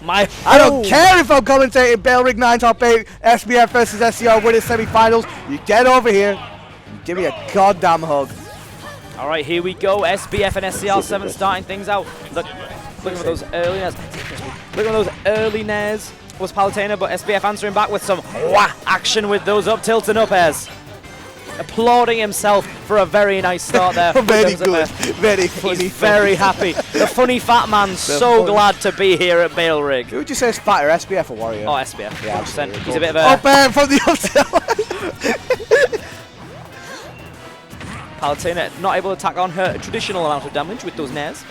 I don't care if I'm commentating Bailrigg 9 top 8, SBF versus SCR winning semi-finals. You get over here, and give me a goddamn hug. All right, here we go. SBF and SCR7 starting things out. Looking for those early nairs. Looking for those early nairs was Palutena, but SBF answering back with some wah action with those up tilts and up airs. Applauding himself for a very nice start there. Very good. Very funny. He's very happy. The funny fat man, so glad to be here at Bailrigg. Who would you say is fatter, SBF or Wario? Oh, SBF. Yeah, 100%. He's a bit of a... Up air from the up tilt. Palutena not able to tack on her traditional amount of damage with those nairs.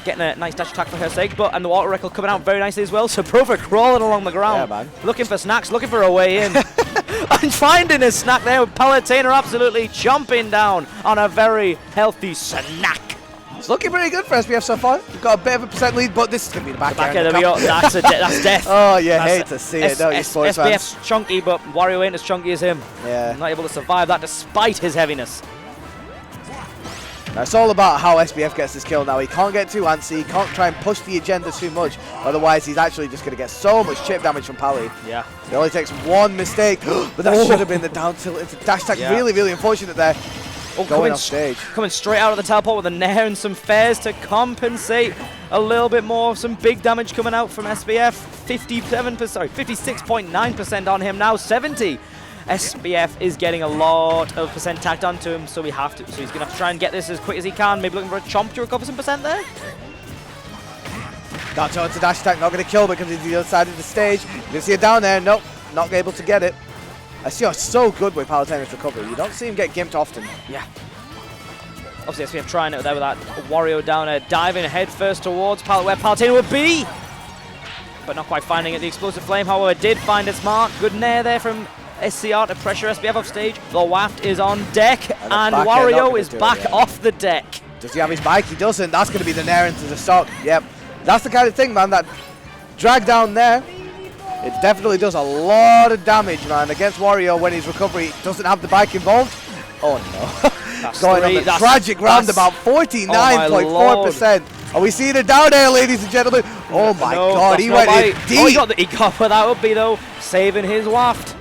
Getting a nice dash attack for her sake, and the water record coming out very nicely as well. So both are crawling along the ground, yeah, man. Looking for snacks, looking for a way in. And finding a snack there with Palutena absolutely chomping down on a very healthy snack. It's looking pretty good for SBF so far. We've got a bit of a percent lead, but this is going to be the back end. There we go. That's death. Oh, you hate to see it, don't you, sports fans? SBF's chunky, but Wario ain't as chunky as him. Yeah. Not able to survive that despite his heaviness. Now, it's all about how SBF gets this kill now. He can't get too antsy, he can't try and push the agenda too much, otherwise he's actually just going to get so much chip damage from Pally. Yeah. It only takes one mistake, but that should have been the down tilt into dash attack. Yeah. Really, really unfortunate there. Going off stage. Coming straight out of the teleport with a nair and some fares to compensate a little bit more. Some big damage coming out from SBF. 56.9% on him now, 70. SBF is getting a lot of percent tacked onto him, so he's going to have to try and get this as quick as he can. Maybe looking for a chomp to recover some percent there. That's on to dash attack, not going to kill because he's the other side of the stage. You can see it down there. Nope, not able to get it. SCR so good with Palutena's recovery. You don't see him get gimped often. Yeah. Obviously, SBF trying it there with that Wario down there, diving head first towards where Palutena would be. But not quite finding it. The explosive flame, however, did find its mark. Good nair there from SCR to pressure SBF off stage. The waft is on deck, and Wario is back off the deck. Does he have his bike? He doesn't. That's going to be the nair into the stock. Yep. That's the kind of thing, man, that drag down there. It definitely does a lot of damage, man, against Wario when his recovery doesn't have the bike involved. Oh, no. Going on the tragic roundabout, 49.4%. Are we seeing it down there, ladies and gentlemen? Oh, my God. He went in deep. Oh, he got where that would be, though, saving his waft.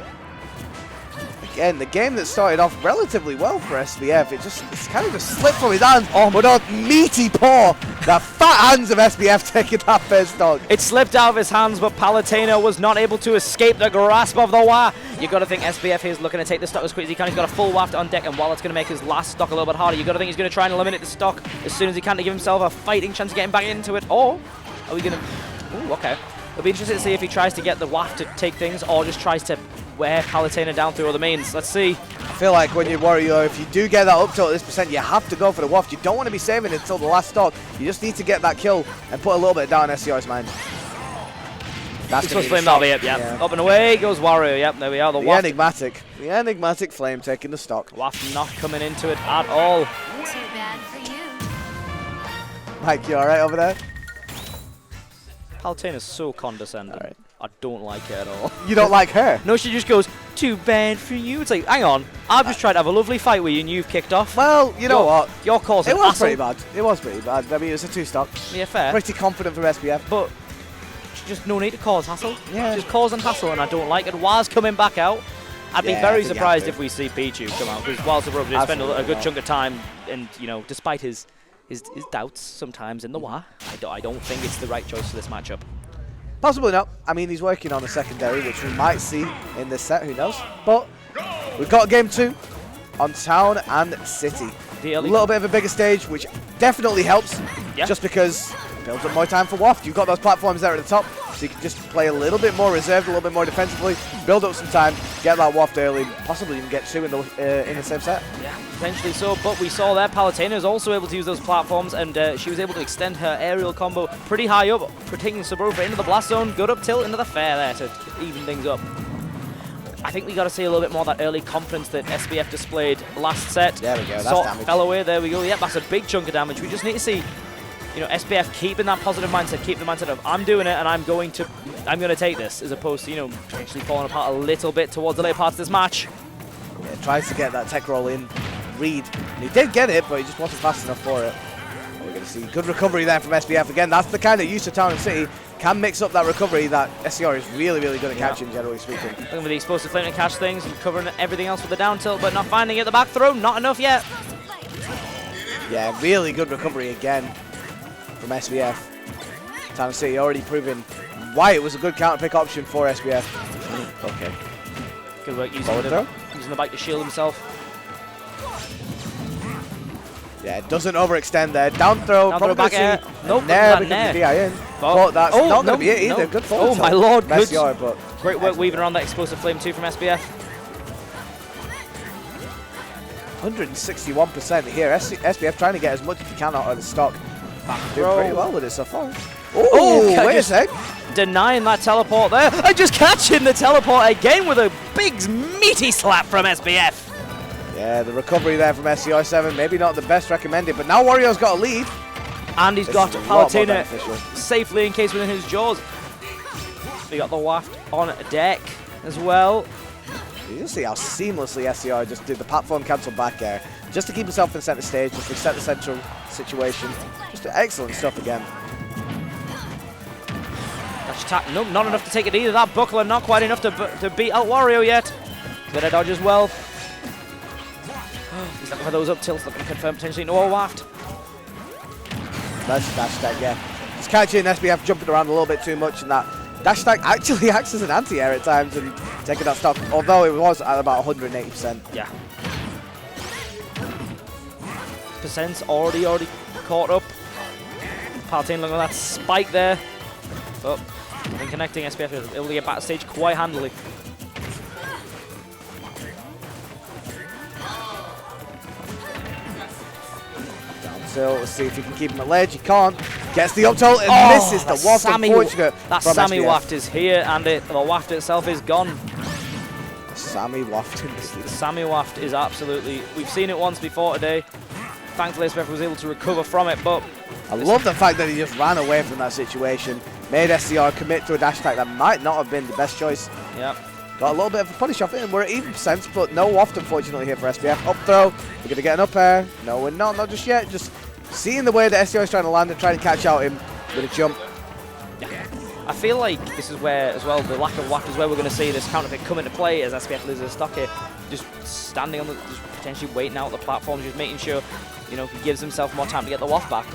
Again, the game that started off relatively well for SBF, it's kind of just slipped from his hands. Oh, but on meaty paw, the fat hands of SBF taking that first stock. It slipped out of his hands, but Palutena was not able to escape the grasp of the wah. You've got to think SBF is looking to take the stock as quick as he can. He's got a full waft on deck, and while it's going to make his last stock a little bit harder, you've got to think he's going to try and eliminate the stock as soon as he can to give himself a fighting chance of getting back into it. Or are we going to... Ooh, okay. It'll be interesting to see if he tries to get the waft to take things or just tries to wear Palutena down through other means. Let's see. I feel like when you're Wario, if you do get that up tilt at this percent, you have to go for the waft. You don't want to be saving it until the last stock. You just need to get that kill and put a little bit down SCR's mind. That's supposed to flame, that'll be it, yeah. Up and away goes Wario, yep, there we are. The waft. The enigmatic flame taking the stock. Waft not coming into it at all. Too bad for you. Mike, you alright over there? Palutena's so condescending. All right. I don't like her at all. You don't like her? No, she just goes, too bad for you. It's like, hang on, I've just tried to have a lovely fight with you and you've kicked off. Well, you know what? Your call's It was pretty bad. It was pretty bad. I mean, it was a 2-stock. Yeah, fair. Pretty confident from SBF. But just no need to cause hassle. Yeah. Just cause and hassle, and I don't like it. Waz coming back out. I'd be very surprised if we see Pichu come out, because whilst we're did spend a good chunk of time, and despite his doubts sometimes in the Wah, I don't think it's the right choice for this matchup. Possibly not. I mean, he's working on a secondary, which we might see in this set, who knows. But we've got game 2 on Town and City. A little bit of a bigger stage, which definitely helps, just because it builds up more time for Waft. You've got those platforms there at the top, so you can just play a little bit more reserved, a little bit more defensively, build up some time, get that Waft early, possibly even get 2 in the same set. Yeah, potentially so, but we saw there Palutena is also able to use those platforms, and she was able to extend her aerial combo pretty high up, taking Scr7 into the blast zone, good up tilt into the fair there to even things up. I think we got to see a little bit more of that early confidence that SBF displayed last set. There we go, that's damage. Fell away, there we go. Yep, that's a big chunk of damage. We just need to see, SBF keeping that positive mindset, keep the mindset of, I'm doing it and I'm going to take this, as opposed to, potentially falling apart a little bit towards the later parts of this match. Yeah, tries to get that tech roll in, read. And he did get it, but he just wasn't fast enough for it. We're going to see good recovery there from SBF. Again, that's the kind of use of Town and City. Can mix up that recovery that SCR is really, really good at catching, generally speaking. Looking for the explosive flame to catch things and covering everything else with the down tilt, but not finding it. The back throw, not enough yet. Yeah, really good recovery again from SBF. Town and City already proving why it was a good counter pick option for SBF. Okay. Good work using the bike to shield himself. Yeah, it doesn't overextend there. Down throw, probably back air. Nope, never can be DI in. But that's not going to be it either. Good forward. Oh my lord, good. But great work weaving around that explosive flame too from SBF. 161% here. SBF trying to get as much as he can out of the stock. Doing pretty well with it so far. Oh, wait a sec. Denying that teleport there. And just catching the teleport again with a big meaty slap from SBF. Yeah, the recovery there from Scr7, maybe not the best recommended, but now Wario's got a lead. And he's got Palutena safely encased within his jaws. We got the waft on deck as well. You can see how seamlessly SCR just did the platform cancel back air, just to keep himself in center stage, just to set the central situation. Just excellent stuff again. Dash attack, nope, not enough to take it either. That buckler, not quite enough to beat out Wario yet. Bit of dodge as well. He's looking for those up tilts, looking to confirm potentially no waft. Nice dash attack, yeah. He's catching SBF jumping around a little bit too much, and that dash attack actually acts as an anti-air at times and taking that stock, although it was at about 180%. Yeah. Percent's already caught up. Palutena looking at that spike there. Oh, and connecting SBF is able to get backstage quite handily. Let's see if he can keep him at ledge. He can't. Gets the up tilt and misses the waft. Unfortunate. That Sammy waft is here, and the waft itself is gone. Sammy waft. The Sammy waft is absolutely. We've seen it once before today. Thankfully, SBF was able to recover from it, but I love the fact that he just ran away from that situation. Made SCR commit to a dash attack that might not have been the best choice. Yep. Got a little bit of a punish off it, and we're at even percent, but no waft, unfortunately, here for SBF. Up throw. We're going to get an up air. No, we're not. Not just yet. Just seeing the way that SCR is trying to land and trying to catch out him with a jump. Yeah. I feel like this is where, as well, the lack of waft is where we're going to see this counter pick come into play as SBF loses stock here. Just standing on the, just potentially waiting out the platforms, just making sure, you know, he gives himself more time to get the waft back.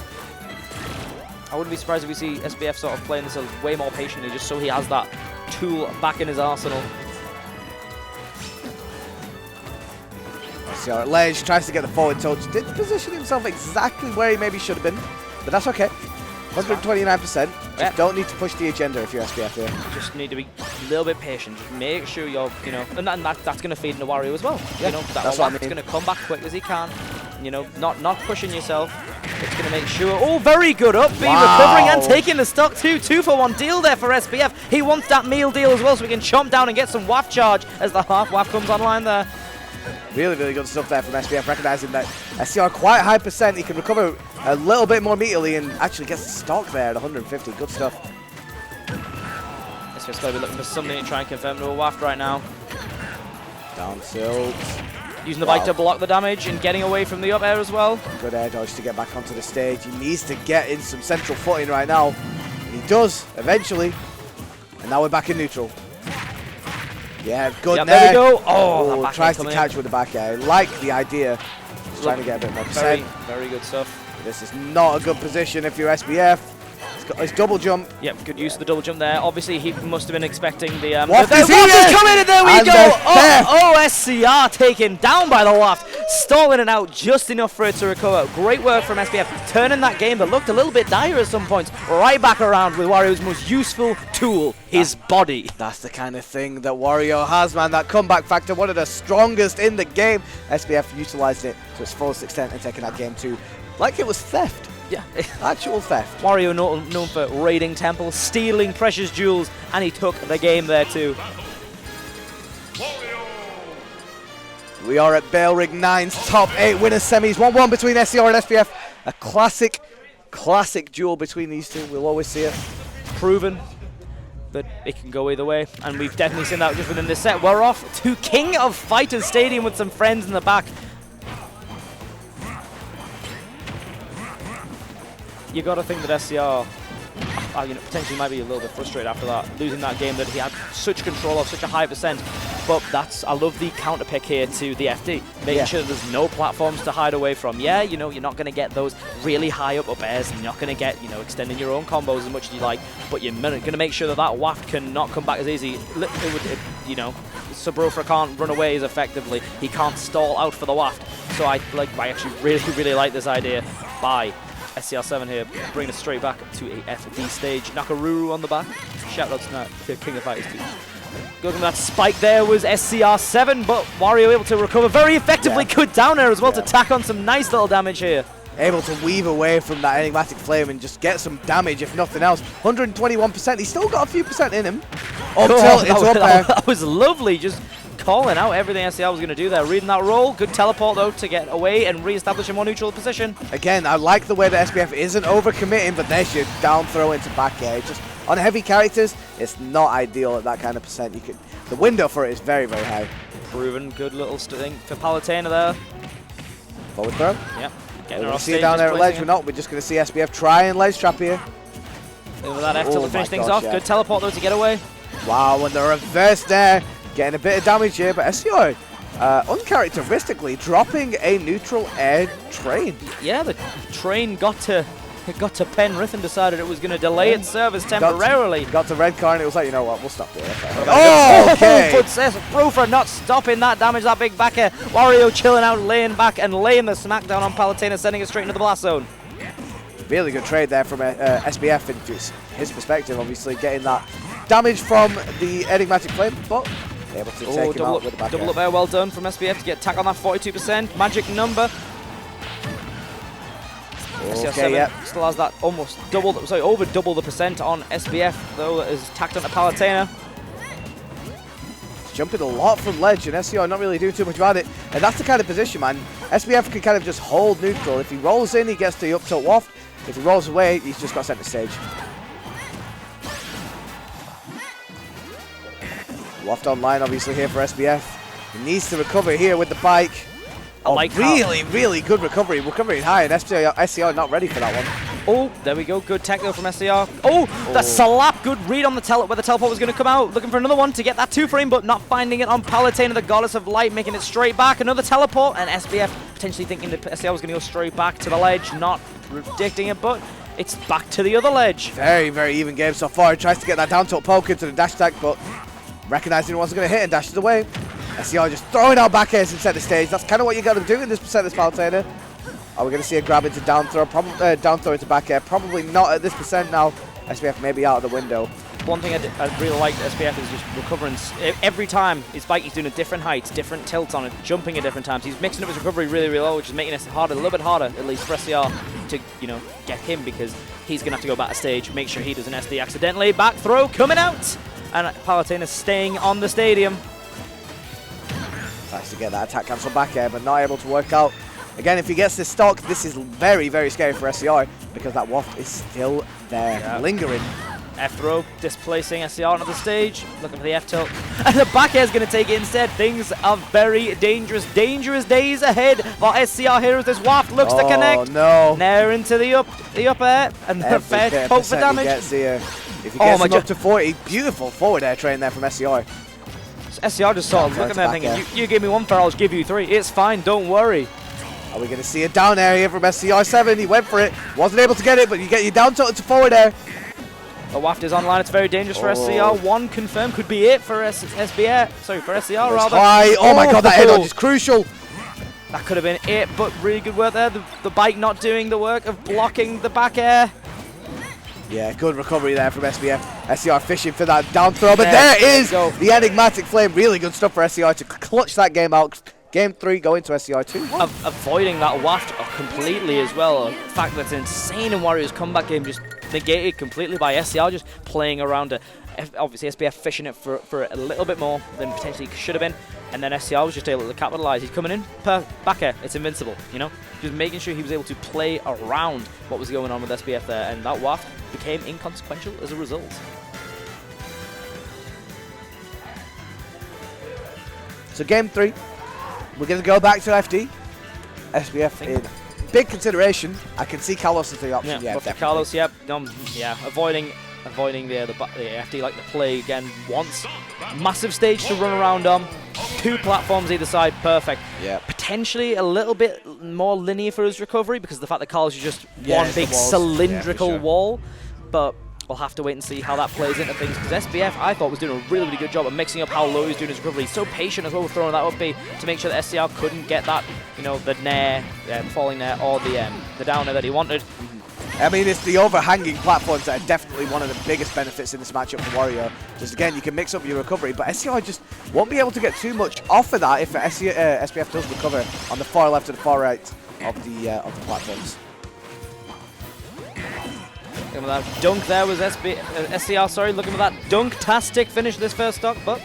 I wouldn't be surprised if we see SBF sort of playing this way more patiently, just so he has that tool back in his arsenal. SCR at ledge, tries to get the forward touch. Did position himself exactly where he maybe should have been, but that's okay. 129%. Just don't need to push the agenda if you're SBF here. Just need to be a little bit patient. Just make sure you're, you know, and that's going to feed into Wario as well. Yeah, you know, that's what I mean. It's going to come back quick as he can. You know, not pushing yourself. It's going to make sure. Oh, very good up B, recovering and taking the stock too. 2-for-1 deal there for SBF. He wants that meal deal as well, so we can chomp down and get some waft charge as the half waft comes online there. Really, really good stuff there from SBF, recognizing that SCR quite high percent. He can recover a little bit more meatily and actually gets the stock there at 150. Good stuff. SBF's got to be looking for something to try and confirm to a waft right now. Down tilt. Using the bike to block the damage and getting away from the up air as well. Good air dodge to get back onto the stage. He needs to get in some central footing right now. And he does, eventually. And now we're back in neutral. Yeah, good yep, there. we go. Oh, tries to catch with the back air. I like the idea. He's trying to get a bit more percent. Very good stuff. This is not a good position if you're SBF. He's got his double jump. Yep, good use of the double jump there. Obviously, he must have been expecting the waft is coming in. There we go. Oh, SCR taken down by the waft, stalling it out just enough for it to recover. Great work from SBF, turning that game that looked a little bit dire at some points right back around with Wario's most useful tool, his body. That's the kind of thing that Wario has, man. That comeback factor, one of the strongest in the game. SBF utilized it to its fullest extent and taking that game too, like it was theft. Yeah, actual theft. Wario known for raiding temples, stealing precious jewels, and he took the game there too. We are at Bailrigg 9's top 8 winner semis. 1-1 between SCR and SBF. A classic duel between these two. We'll always see it. Proven that it can go either way, and we've definitely seen that just within this set. We're off to King of Fighters Stadium with some friends in the back. you got to think that SCR potentially might be a little bit frustrated after that, losing that game that he had such control of, such a high percent. But I love the counter pick here to the FD, making sure that there's no platforms to hide away from. Yeah, you're not going to get those really high up airs, and you're not going to get, extending your own combos as much as you like, but you're going to make sure that that waft cannot come back as easy. Scr7 can't run away as effectively. He can't stall out for the waft. So I actually really like this idea by Scr7 here, bringing us straight back to a FD stage. Nakaruru on the back. Shout out to King of Fighters 2. Good, that spike there was Scr7, but Wario able to recover very effectively. Good down air as well to tack on some nice little damage here. Able to weave away from that enigmatic flame and just get some damage, if nothing else. 121%. He's still got a few percent in him. Up tilt into up air. That was lovely. Just calling out everything SCR was going to do there. Reading that roll. Good teleport, though, to get away and re-establish a more neutral position. Again, I like the way that SBF isn't overcommitting, but there's your down throw into back air. Just on heavy characters, it's not ideal at that kind of percent. The window for it is very, very high. Proven good little thing for Palutena there. Forward throw. Yep. We're going to see down there at ledge. We're not. We're just going to see SBF try and ledge trap here. Over that F to finish things off. Good teleport, though, to get away. Wow, and the reverse there. Getting a bit of damage here, but SCR uncharacteristically dropping a neutral air train. Yeah, the train got to Penrith and decided it was going to delay its service temporarily. Got to red car and it was like, you know what, we'll stop doing it. Oh, okay. But Scr7 not stopping that damage, that big back air. Wario chilling out, laying back and laying the smackdown on Palutena, sending it straight into the blast zone. Really good trade there from SBF into his perspective, obviously getting that damage from the enigmatic flame, but able to take him out with the back double up there, well done from SBF to get tack on that 42%. Magic number. Okay, still has that almost over double the percent on SBF, though, that is tacked onto Palutena. Jumping a lot from ledge, and SCR not really doing too much about it. And that's the kind of position, man. SBF can kind of just hold neutral. If he rolls in, he gets the up tilt waft. If he rolls away, he's just got center stage. Waft online, obviously, here for SBF. He needs to recover here with the bike. Really good recovery. Recovering high, and SCR not ready for that one. Oh, there we go. Good tech, though, from SCR. Oh, the slap. Good read on the where the teleport was going to come out. Looking for another one to get that 2-frame, but not finding it on Palutena, the Goddess of Light, making it straight back. Another teleport, and SBF potentially thinking that SCR was going to go straight back to the ledge, not predicting it, but it's back to the other ledge. Very, very even game so far. He tries to get that down tilt poke into the dash attack, but recognizing he wasn't going to hit and dashes away. SCR just throwing out back airs inside the stage. That's kind of what you got to do in this percent this Palutena. Are we going to see a grab into down throw? Probably down throw into back air. Probably not at this percent now. SBF may be out of the window. One thing I really like SBF is just recovering. Every time his bike, he's doing a different height, different tilts on it, jumping at different times. He's mixing up his recovery really, really well, which is making it harder, a little bit harder, at least for SCR, to get him, because he's going to have to go back to stage, make sure he doesn't SD accidentally. Back throw coming out, and Palutena staying on the stadium. Tries to get that attack cancel back air, but not able to work out. Again, if he gets this stock, this is very, very scary for SCR, because that waft is still there, lingering. F throw displacing SCR onto the stage, looking for the F tilt, and the back air is going to take it instead. Things are very dangerous days ahead for SCR here as this waft looks to connect. No! Nair into the up air, and the fair poke for damage. If he gets him up to 40, beautiful forward air train there from SCR. SCR just sort of looking at there thinking, you give me 1 fair, I'll give you 3. It's fine, don't worry. Are we going to see a down air here from Scr7? He went for it, wasn't able to get it, but you get your down tilt to forward air. The waft is online, it's very dangerous for SCR. 1 confirmed could be it for SBF. Sorry, for SCR rather. High. Oh my god, that head dodge is crucial. That could have been it, but really good work there. The bike not doing the work of blocking the back air. Yeah, good recovery there from SBF. SCR fishing for that down throw, but there is the enigmatic flame. Really good stuff for SCR to clutch that game out. Game 3 going to SCR 2. Avoiding that waft completely as well. A fact that's insane in Wario's comeback game, just negated completely by SCR, just playing around. Obviously, SBF fishing it for a little bit more than potentially should have been. And then SCR was just able to capitalize. He's coming in per back air. It's invincible, Just making sure he was able to play around what was going on with SBF there. And that waft became inconsequential as a result. So game 3. We're going to go back to FD. SBF in big consideration. I can see Carlos as the option. Yeah, but for definitely. Carlos, yep, yeah, avoiding the FD like the play again once. Massive stage to run around on. 2 platforms either side, perfect. Yeah. Potentially a little bit more linear for his recovery because of the fact that Carlos is just one big cylindrical wall. But we'll have to wait and see how that plays into things because SBF, I thought, was doing a really, really good job of mixing up how low he's doing his recovery. He's so patient as well with throwing that up B to make sure that SCR couldn't get that, you know, the nair, falling nair, or the downer that he wanted. I mean, it's the overhanging platforms that are definitely one of the biggest benefits in this matchup for Wario. Just again, you can mix up your recovery, but SCR just won't be able to get too much off of that if SBF does recover on the far left and the far right of the platforms. Looking at that dunk there was SCR, sorry, looking for that dunk-tastic finish this first stock, but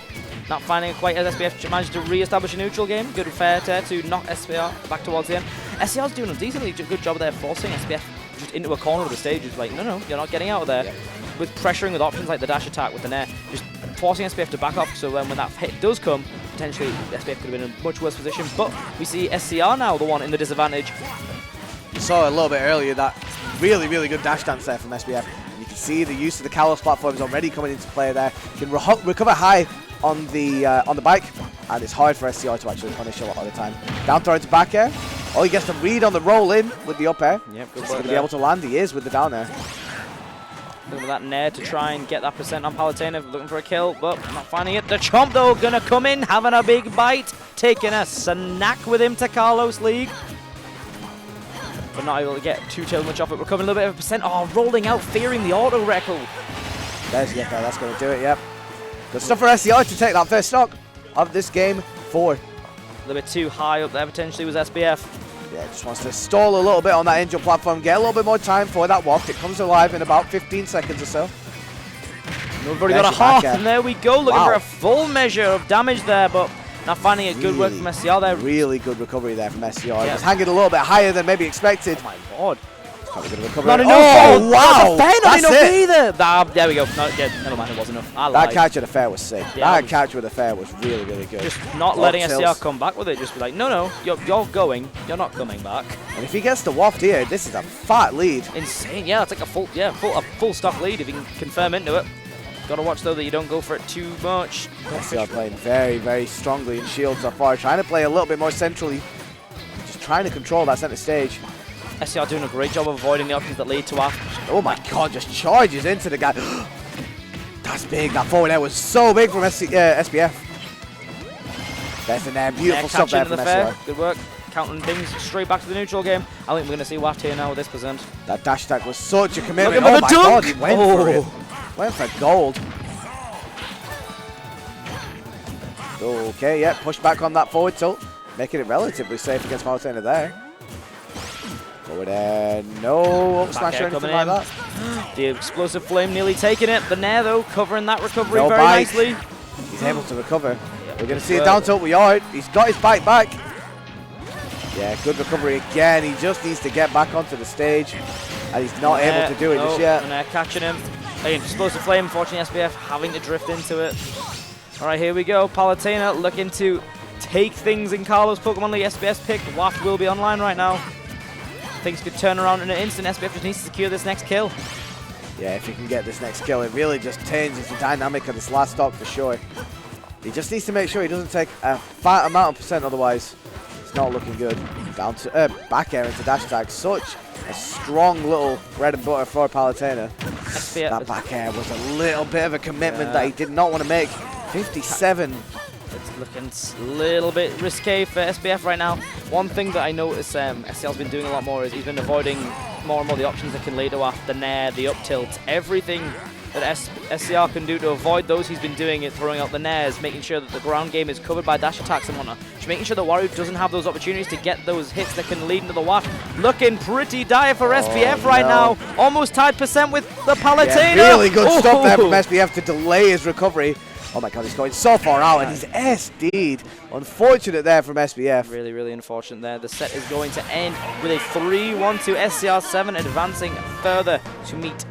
not finding it quite as SBF managed to re-establish a neutral game. Good fair tear to knock SBR back towards the end. SCR's doing a decently good job there forcing SBF just into a corner of the stage. It's like, no, you're not getting out of there. Yeah. With pressuring with options like the dash attack with the nair, just forcing SBF to back off, so when that hit does come, potentially SBF could have been in a much worse position, but we see SCR now the one in the disadvantage. You saw a little bit earlier that really, really good dash dance there from SBF. And you can see the use of the Kalos platforms already coming into play there. You can recover high on the bike, and it's hard for SCR to actually punish a lot of the time. Down throw into back air. Oh, he gets the read on the roll in with the up air. Yep, good He's work going to be able to land. He is with the down air. Looking for that nair to try and get that percent on Palutena, looking for a kill, but not finding it. The Chomp, though, going to come in, having a big bite, taking a snack with him to Carlos League. But not able to get too much off it. Recovering a little bit of a percent. Oh, rolling out, fearing the auto record. There's Yeka, that's going to do it, yep. Good stuff for SCR to take that first stock of this game 4. A little bit too high up there, potentially, was SBF. Yeah, just wants to stall a little bit on that angel platform, get a little bit more time for that waft. It comes alive in about 15 seconds or so. We've already got a half, and there we go, looking for a full measure of damage there, but not finding it. Good work from SCR there. Really good recovery there from SCR. Yeah. Just hanging a little bit higher than maybe expected. Oh my lord. Probably going to recover. Not enough. Oh, wow. That's enough either. There we go. No, yeah, never mind, it wasn't enough. That catch at the fair was sick. Yeah, that catch with the fair was really, really good. Just not letting SCR come back with it. Just be like, no, you're going. You're not coming back. And if he gets the waft here, this is a fat lead. Insane. Yeah, it's like a full stock lead if he can confirm into it. Got to watch, though, that you don't go for it too much. SCR playing very, very strongly in shield so far. Trying to play a little bit more centrally. Just trying to control that center stage. SCR doing a great job of avoiding the options that lead to AF. Oh my god, just charges into the guy. That's big. That forward air was so big from SBF. There's an air. Beautiful stuff there from SCR. Good work. Countering things straight back to the neutral game. I think we're going to see Waft here now with this percent. That dash attack was such a commitment. Oh my god, he went for it. Went for gold. Okay, yeah, push back on that forward tilt. Making it relatively safe against Palutena there. Forward air, no up smash or anything like that. The explosive flame nearly taking it. The nair, though, covering that recovery very nicely. He's able to recover. We're going to see a down tilt. We are. He's got his bike back. Yeah, good recovery again. He just needs to get back onto the stage, and he's not able to do it just yet. And catching him. Again, explosive flame, unfortunately SBF having to drift into it. Alright, here we go. Palutena looking to take things in Carlos Pokemon League. SBF's pick. Waft will be online right now. Things could turn around in an instant. SBF just needs to secure this next kill. Yeah, if he can get this next kill, it really just changes the dynamic of this last stock for sure. He just needs to make sure he doesn't take a fat amount of percent, otherwise it's not looking good. Down to back air into dash attack. Such a strong little bread and butter for Palutena. That back air was a little bit of a commitment that he did not want to make. 57. It's looking a little bit risque for SBF right now. One thing that I noticed SCL's been doing a lot more is he's been avoiding more and more the options that can lead to the nair, the up tilt, everything that SCR can do to avoid those. He's been doing it, throwing out the nairs, making sure that the ground game is covered by dash attacks and whatnot. Just making sure that Wario doesn't have those opportunities to get those hits that can lead into the waft. Looking pretty dire for SBF right now. Almost tied percent with the Palutena. Yeah, really good stuff there from SBF to delay his recovery. Oh my god, he's going so far out and he's SD'd. Unfortunate there from SBF. Really, really unfortunate there. The set is going to end with a 3-1 to Scr7, advancing further to meet